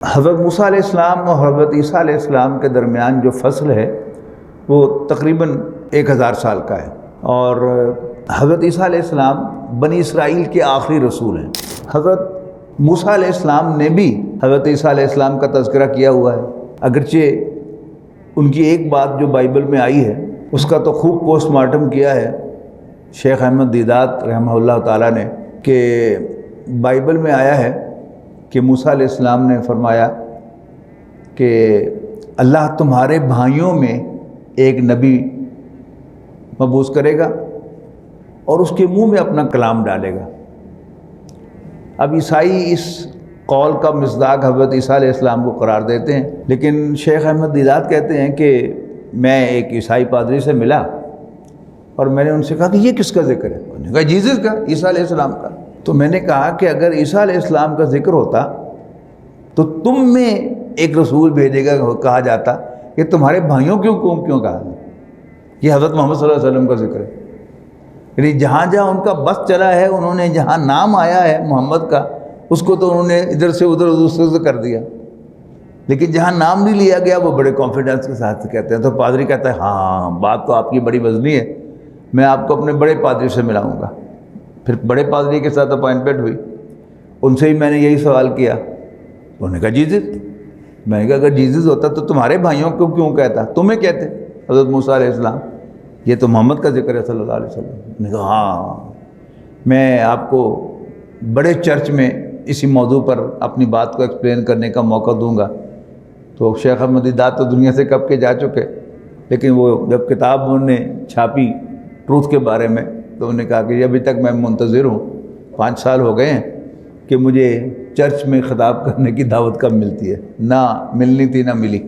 حضرت موسیٰ علیہ السلام اور حضرت عیسیٰ علیہ السلام کے درمیان جو فصل ہے وہ تقریباً 1000 سال کا ہے، اور حضرت عیسیٰ علیہ السلام بنی اسرائیل کے آخری رسول ہیں۔ حضرت موسیٰ علیہ السلام نے بھی حضرت عیسیٰ علیہ السلام کا تذکرہ کیا ہوا ہے، اگرچہ ان کی ایک بات جو بائبل میں آئی ہے اس کا تو خوب پوسٹ مارٹم کیا ہے شیخ احمد دیدات رحمہ اللہ تعالیٰ نے، کہ بائبل میں آیا ہے کہ موسیٰ علیہ السلام نے فرمایا کہ اللہ تمہارے بھائیوں میں ایک نبی مبعوث کرے گا اور اس کے منہ میں اپنا کلام ڈالے گا۔ اب عیسائی اس قول کا مصداق حضرت عیسیٰ علیہ السلام کو قرار دیتے ہیں، لیکن شیخ احمد دیدات کہتے ہیں کہ میں ایک عیسائی پادری سے ملا اور میں نے ان سے کہا کہ یہ کس کا ذکر ہے؟ انہوں نے کہا جیزس کا، عیسیٰ علیہ السلام کا۔ تو میں نے کہا کہ اگر عیسیٰ علیہ السلام کا ذکر ہوتا تو تم میں ایک رسول بھیجے گا، کہا جاتا کہ تمہارے بھائیوں کیوں کہا؟ یہ حضرت محمد صلی اللہ علیہ وسلم کا ذکر ہے۔ یعنی جہاں جہاں ان کا بس چلا ہے، انہوں نے جہاں نام آیا ہے محمد کا، اس کو تو انہوں نے ادھر سے ادھر کر دیا، لیکن جہاں نام نہیں لیا گیا وہ بڑے کانفیڈنس کے ساتھ کہتے ہیں۔ تو پادری کہتا ہے ہاں بات تو آپ کی بڑی وزنی ہے، میں آپ کو اپنے بڑے پادری سے ملاؤں گا۔ پھر بڑے پادری کے ساتھ اپائنٹمنٹ ہوئی، ان سے ہی میں نے یہی سوال کیا، انہوں نے کہا جیزس۔ میں نے کہا اگر جیزس ہوتا تو تمہارے بھائیوں کو کیوں کہتا؟ تمہیں کہتے حضرت موسیٰ علیہ السلام، یہ تو محمد کا ذکر ہے صلی اللہ علیہ وسلم۔ میں نے کہا ہاں میں آپ کو بڑے چرچ میں اسی موضوع پر اپنی بات کو ایکسپلین کرنے کا موقع دوں گا۔ تو شیخ احمد دیدات تو دنیا سے کب کے جا چکے، لیکن وہ جب کتاب انہوں نے چھاپی ٹروتھ کے بارے میں تو انہوں نے کہا کہ ابھی تک میں منتظر ہوں، 5 سال ہو گئے ہیں کہ مجھے چرچ میں خطاب کرنے کی دعوت کب ملتی ہے، نہ ملنی تھی نہ ملی۔